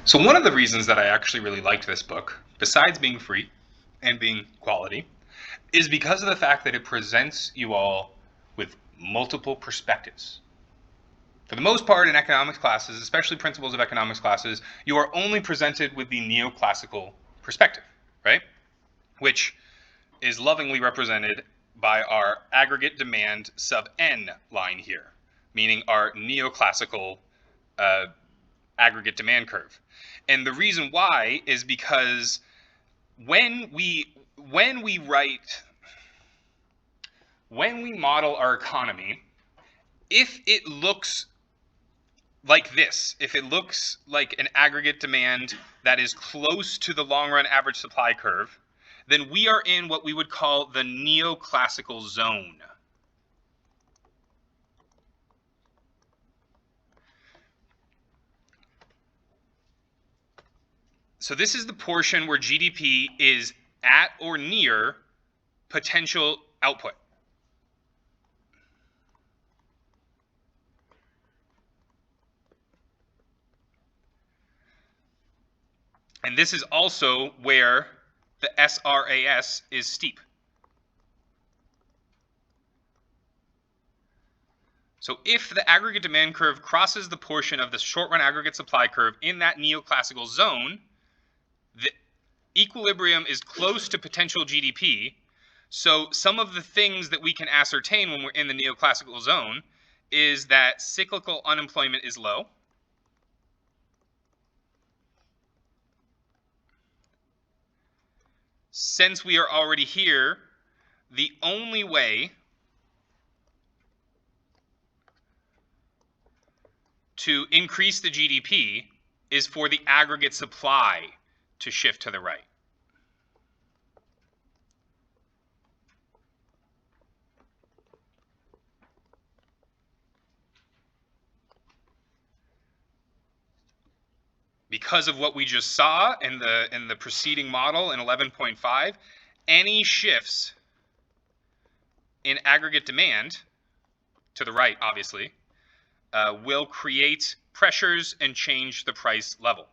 So one of the reasons that I actually really liked this book, besides being free and being quality, is because of the fact that it presents you all with multiple perspectives. For the most part in economics classes, especially principles of economics classes, you are only presented with the neoclassical perspective, right? Which is lovingly represented by our aggregate demand sub n line here, meaning our neoclassical aggregate demand curve. And the reason why is because when we model our economy, if it looks like this, if it looks like an aggregate demand that is close to the long run average supply curve, then we are in what we would call the neoclassical zone. So this is the portion where GDP is at or near potential output. And this is also where the SRAS is steep. So if the aggregate demand curve crosses the portion of the short-run aggregate supply curve in that neoclassical zone, the equilibrium is close to potential GDP. So some of the things that we can ascertain when we're in the neoclassical zone is that cyclical unemployment is low. Since we are already here, the only way to increase the GDP is for the aggregate supply to shift to the right. Because of what we just saw in the preceding model in 11.5, any shifts in aggregate demand, to the right obviously, will create pressures and change the price level.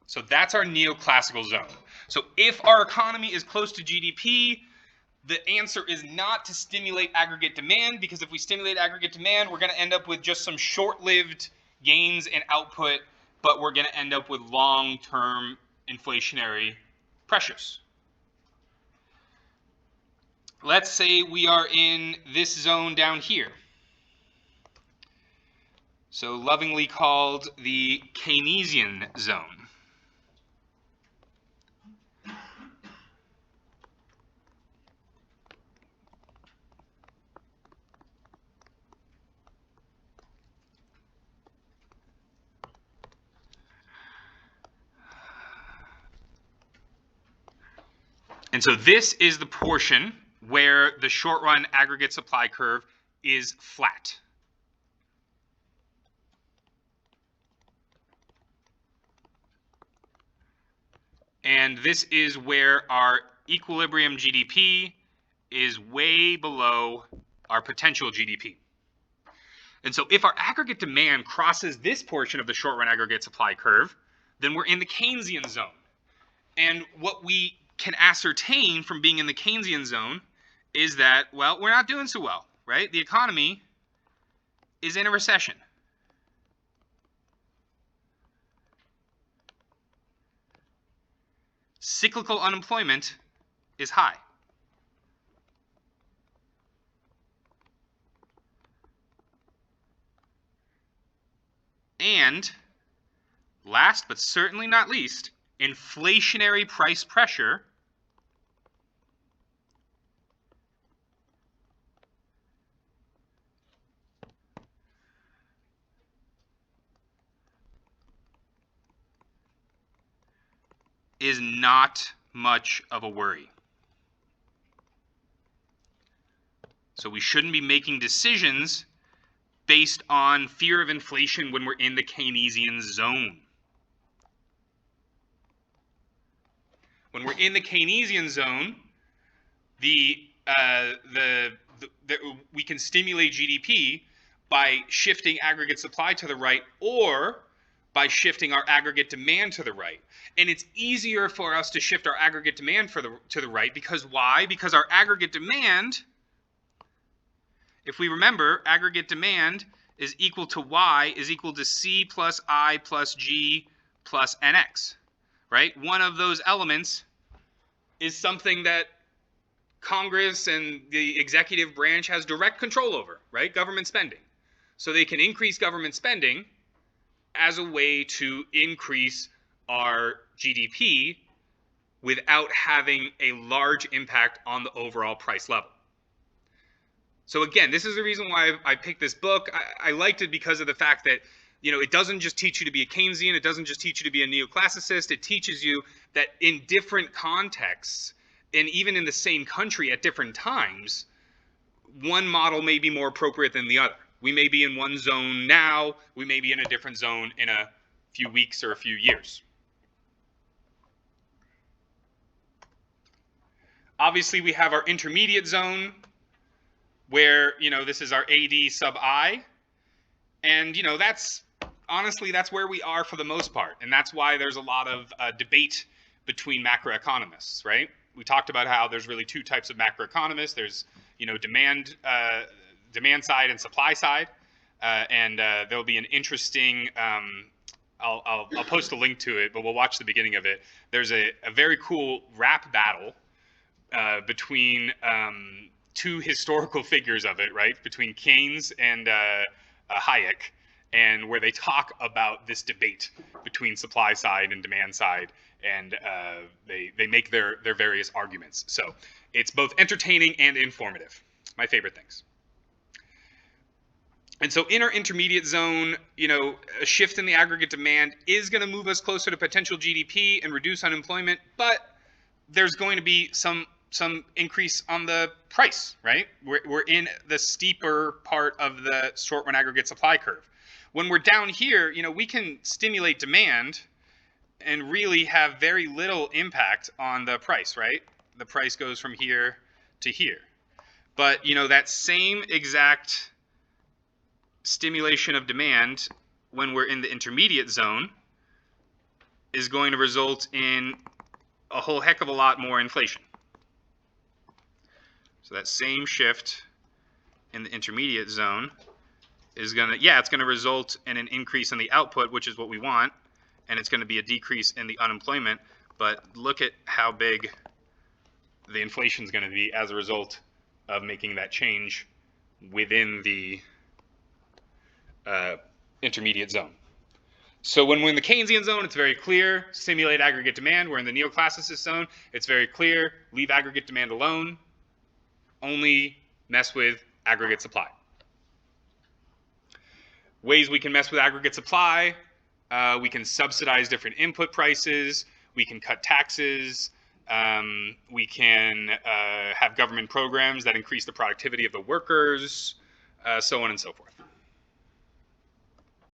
So that's our neoclassical zone. So if our economy is close to GDP, the answer is not to stimulate aggregate demand, because if we stimulate aggregate demand, we're going to end up with just some short-lived gains in output, but we're going to end up with long-term inflationary pressures. Let's say we are in this zone down here. So lovingly called the Keynesian zone. And so this is the portion where the short-run aggregate supply curve is flat. And this is where our equilibrium GDP is way below our potential GDP. And so if our aggregate demand crosses this portion of the short-run aggregate supply curve, then we're in the Keynesian zone. And what we can ascertain from being in the Keynesian zone is that, well, we're not doing so well, right? The economy is in a recession. Cyclical unemployment is high. And last but certainly not least, inflationary price pressure is not much of a worry. So we shouldn't be making decisions based on fear of inflation when we're in the Keynesian zone. When we're in the Keynesian zone, we can stimulate GDP by shifting aggregate supply to the right, or by shifting our aggregate demand to the right. And it's easier for us to shift our aggregate demand to the right, because why? Because our aggregate demand, if we remember, aggregate demand is equal to Y is equal to C plus I plus G plus NX, right? One of those elements is something that Congress and the executive branch has direct control over, right? Government spending. So they can increase government spending as a way to increase our GDP without having a large impact on the overall price level. So again, this is the reason why I picked this book. I liked it because of the fact that, you know, it doesn't just teach you to be a Keynesian. It doesn't just teach you to be a neoclassicist. It teaches you that in different contexts, and even in the same country at different times, one model may be more appropriate than the other. We may be in one zone now. We may be in a different zone in a few weeks or a few years. Obviously, we have our intermediate zone where, you know, this is our AD sub I. And, you know, honestly, that's where we are for the most part. And that's why there's a lot of debate between macroeconomists, right? We talked about how there's really two types of macroeconomists. There's, you know, demand side and supply side. And there'll be an interesting, I'll post a link to it, but we'll watch the beginning of it. There's a very cool rap battle between two historical figures of it, right? Between Keynes and Hayek, and where they talk about this debate between supply side and demand side, and they make their various arguments. So it's both entertaining and informative. My favorite things. And so in our intermediate zone, you know, a shift in the aggregate demand is going to move us closer to potential GDP and reduce unemployment, but there's going to be some increase on the price, right? We're in the steeper part of the short run aggregate supply curve. When we're down here, you know, we can stimulate demand and really have very little impact on the price, right? The price goes from here to here. But, you know, that same exact stimulation of demand when we're in the intermediate zone is going to result in a whole heck of a lot more inflation. So that same shift in the intermediate zone is going to, it's going to result in an increase in the output, which is what we want, and it's going to be a decrease in the unemployment. But look at how big the inflation is going to be as a result of making that change within the intermediate zone. So when we're in the Keynesian zone, it's very clear, stimulate aggregate demand. We're in the neoclassicist zone, it's very clear, leave aggregate demand alone, only mess with aggregate supply. Ways we can mess with aggregate supply, we can subsidize different input prices, we can cut taxes, we can have government programs that increase the productivity of the workers, so on and so forth.